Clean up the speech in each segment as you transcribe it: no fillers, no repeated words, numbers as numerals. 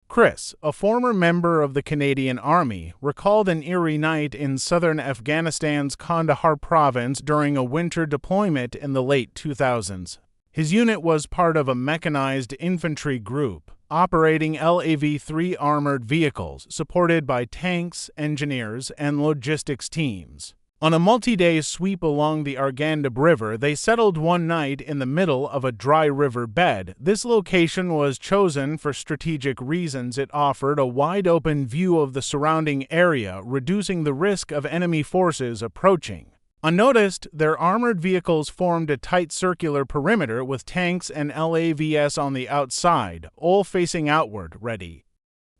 Chris, a former member of the Canadian Army, recalled an eerie night in southern Afghanistan's Kandahar province during a winter deployment in the late 2000s. His unit was part of a mechanized infantry group, operating LAV-3 armored vehicles supported by tanks, engineers, and logistics teams. On a multi-day sweep along the Arghandab River, they settled one night in the middle of a dry river bed. This location was chosen for strategic reasons. It offered a wide-open view of the surrounding area, reducing the risk of enemy forces approaching. Unnoticed, their armored vehicles formed a tight circular perimeter with tanks and LAVs on the outside, all facing outward, ready.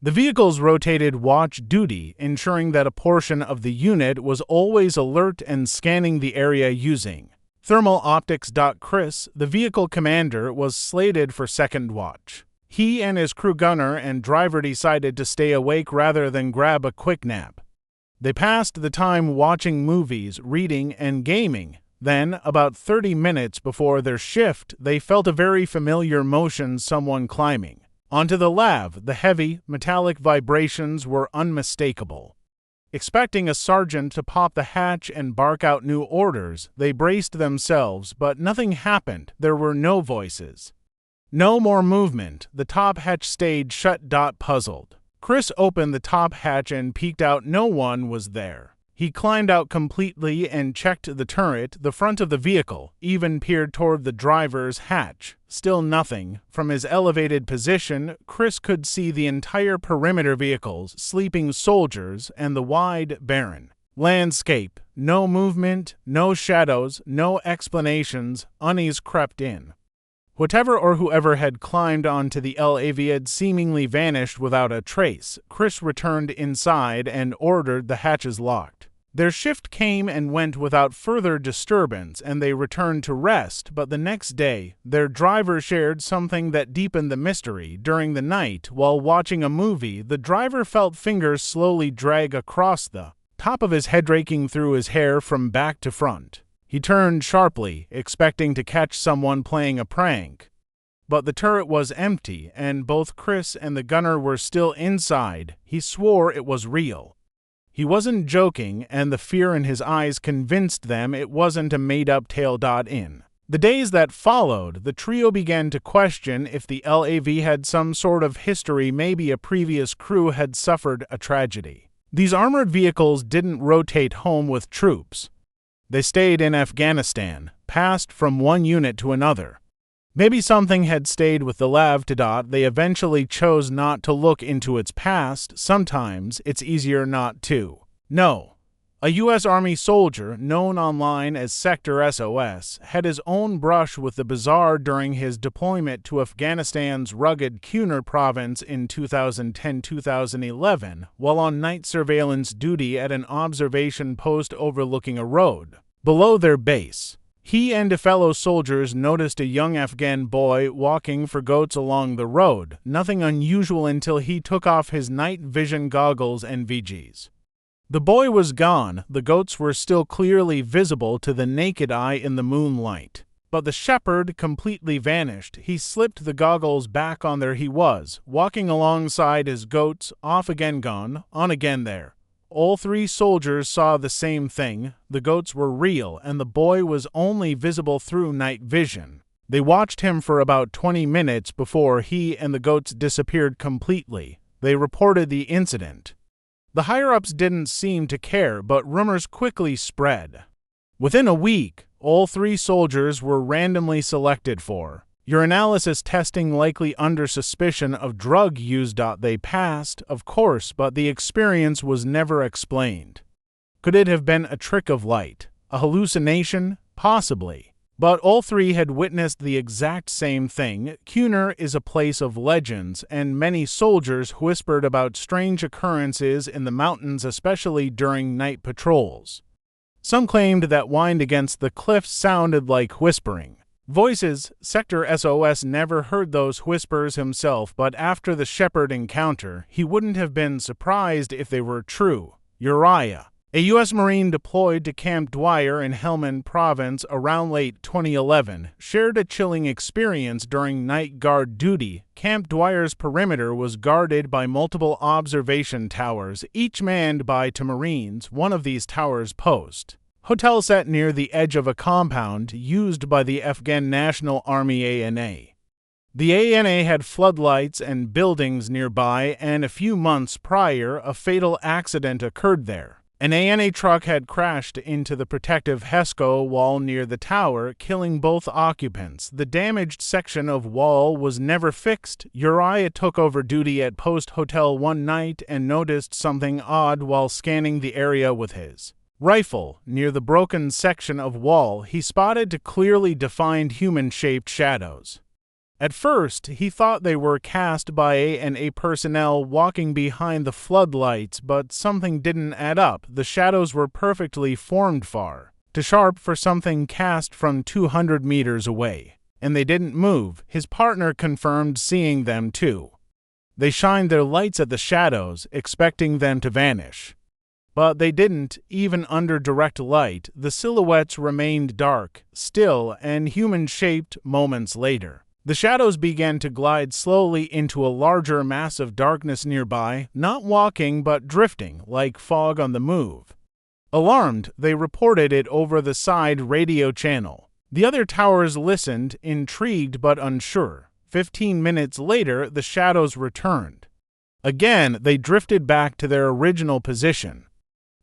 The vehicles rotated watch duty, ensuring that a portion of the unit was always alert and scanning the area using thermal optics. Chris, the vehicle commander, was slated for second watch. He and his crew gunner and driver decided to stay awake rather than grab a quick nap. They passed the time watching movies, reading, and gaming. Then, about 30 minutes before their shift, they felt a very familiar motion, someone climbing onto the lav. The heavy, metallic vibrations were unmistakable. Expecting a sergeant to pop the hatch and bark out new orders, they braced themselves, but nothing happened. There were no voices. No more movement. The top hatch stayed shut. Puzzled, Chris opened the top hatch and peeked out. No one was there. He climbed out completely and checked the turret, the front of the vehicle, even peered toward the driver's hatch. Still nothing. From his elevated position, Chris could see the entire perimeter, vehicles, sleeping soldiers, and the wide, barren landscape. No movement, no shadows, no explanations. Unease crept in. Whatever or whoever had climbed onto the LAV had seemingly vanished without a trace. Chris returned inside and ordered the hatches locked. Their shift came and went without further disturbance, and they returned to rest, but the next day, their driver shared something that deepened the mystery. During the night, while watching a movie, the driver felt fingers slowly drag across the top of his head, raking through his hair from back to front. He turned sharply, expecting to catch someone playing a prank. But the turret was empty, and both Chris and the gunner were still inside. He swore it was real. He wasn't joking, and the fear in his eyes convinced them it wasn't a made-up tale. In the days that followed, the trio began to question if the LAV had some sort of history. Maybe a previous crew had suffered a tragedy. These armored vehicles didn't rotate home with troops. They stayed in Afghanistan, passed from one unit to another. Maybe something had stayed with the LAV. They eventually chose not to look into its past. Sometimes it's easier not to. No. A U.S. Army soldier, known online as Sector SOS, had his own brush with the bizarre during his deployment to Afghanistan's rugged Kunar province in 2010-2011, while on night surveillance duty at an observation post overlooking a road below their base. He and fellow soldiers noticed a young Afghan boy walking for goats along the road, nothing unusual until he took off his night vision goggles and VGs. The boy was gone. The goats were still clearly visible to the naked eye in the moonlight. But the shepherd completely vanished. He slipped the goggles back on. There he was, walking alongside his goats, off again, gone, on again there. All three soldiers saw the same thing. The goats were real, and the boy was only visible through night vision. They watched him for about 20 minutes before he and the goats disappeared completely. They reported the incident. The higher-ups didn't seem to care, but rumors quickly spread. Within a week, all three soldiers were randomly selected for urinalysis testing, likely under suspicion of drug use. They passed, of course, but the experience was never explained. Could it have been a trick of light? A hallucination? Possibly. But all three had witnessed the exact same thing. Kunar is a place of legends, and many soldiers whispered about strange occurrences in the mountains, especially during night patrols. Some claimed that wind against the cliffs sounded like whispering voices. Sector SOS never heard those whispers himself, but after the shepherd encounter, he wouldn't have been surprised if they were true. Uriah, A U.S. Marine deployed to Camp Dwyer in Helmand Province around late 2011 shared a chilling experience during night guard duty. Camp Dwyer's perimeter was guarded by multiple observation towers, each manned by two Marines, one of these towers post. Hotel sat near the edge of a compound used by the Afghan National Army ANA. The ANA had floodlights and buildings nearby, and a few months prior, a fatal accident occurred there. An ANA truck had crashed into the protective HESCO wall near the tower, killing both occupants. The damaged section of wall was never fixed. Uriah took over duty at Post Hotel one night and noticed something odd while scanning the area with his rifle. Near the broken section of wall, he spotted two clearly defined human-shaped shadows. At first, he thought they were cast by ANA personnel walking behind the floodlights, but something didn't add up. The shadows were perfectly formed, far too sharp for something cast from 200 meters away, and they didn't move. His partner confirmed seeing them too. They shined their lights at the shadows, expecting them to vanish. But they didn't. Even under direct light, the silhouettes remained dark, still, and human-shaped. Moments later, the shadows began to glide slowly into a larger mass of darkness nearby, not walking but drifting, like fog on the move. Alarmed, they reported it over the side radio channel. The other towers listened, intrigued but unsure. 15 minutes later, the shadows returned. Again, they drifted back to their original position.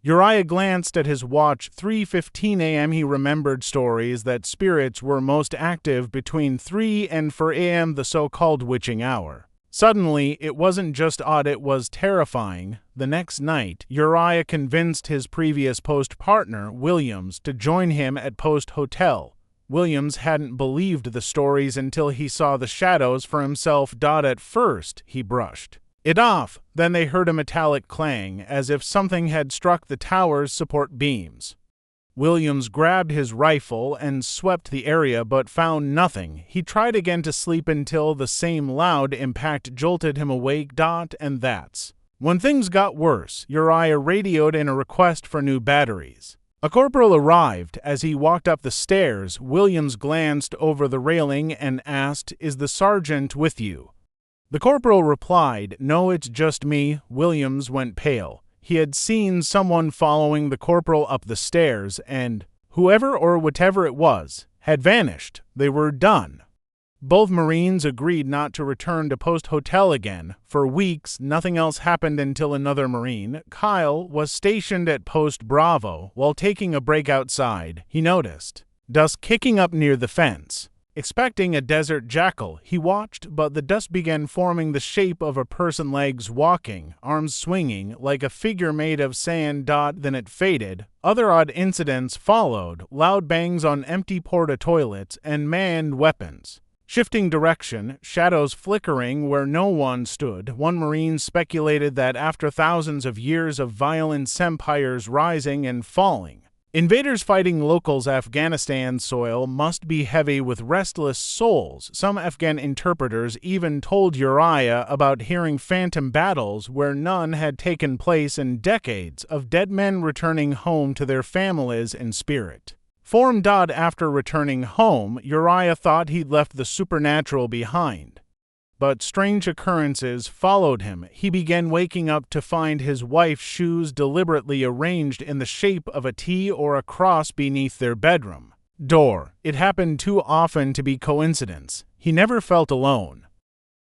Uriah glanced at his watch. 3:15 a.m. He remembered stories that spirits were most active between 3 and 4 a.m., the so-called witching hour. Suddenly, it wasn't just odd, it was terrifying. The next night, Uriah convinced his previous post partner, Williams, to join him at Post Hotel. Williams hadn't believed the stories until he saw the shadows for himself. At first, he brushed it off. Then they heard a metallic clang, as if something had struck the tower's support beams. Williams grabbed his rifle and swept the area but found nothing. He tried again to sleep until the same loud impact jolted him awake. And that's when things got worse. Uriah radioed in a request for new batteries. A corporal arrived. As he walked up the stairs, Williams glanced over the railing and asked, "Is the sergeant with you?" The corporal replied, "No, it's just me." Williams went pale. He had seen someone following the corporal up the stairs, and whoever or whatever it was had vanished. They were done. Both Marines agreed not to return to Post Hotel again. For weeks, nothing else happened until another Marine, Kyle, was stationed at Post Bravo. While taking a break outside, he noticed dust kicking up near the fence. Expecting a desert jackal, he watched, but the dust began forming the shape of a person, legs walking, arms swinging, like a figure made of sand. Then it faded. Other odd incidents followed: loud bangs on empty porta toilets and manned weapons, shifting direction, shadows flickering where no one stood. One Marine speculated that after thousands of years of violence, empires rising and falling, invaders fighting locals, Afghanistan's soil must be heavy with restless souls. Some Afghan interpreters even told Uriah about hearing phantom battles where none had taken place in decades, of dead men returning home to their families in spirit form. After returning home, Uriah thought he'd left the supernatural behind. But strange occurrences followed him. He began waking up to find his wife's shoes deliberately arranged in the shape of a T or a cross beneath their bedroom door. It happened too often to be coincidence. He never felt alone.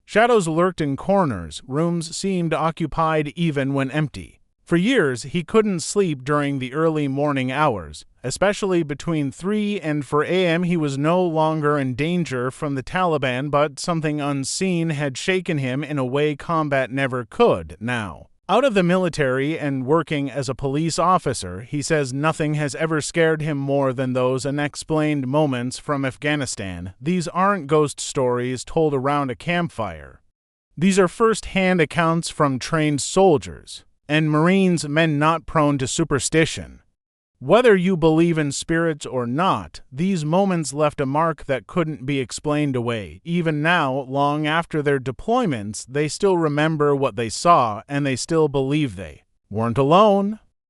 Shadows lurked in corners. Rooms seemed occupied even when empty. For years, he couldn't sleep during the early morning hours, especially between 3 and 4 a.m. He was no longer in danger from the Taliban, but something unseen had shaken him in a way combat never could. Now, out of the military and working as a police officer, he says nothing has ever scared him more than those unexplained moments from Afghanistan. These aren't ghost stories told around a campfire. These are first-hand accounts from trained soldiers and Marines, men not prone to superstition. Whether you believe in spirits or not, these moments left a mark that couldn't be explained away. Even now, long after their deployments, they still remember what they saw, and they still believe they weren't alone.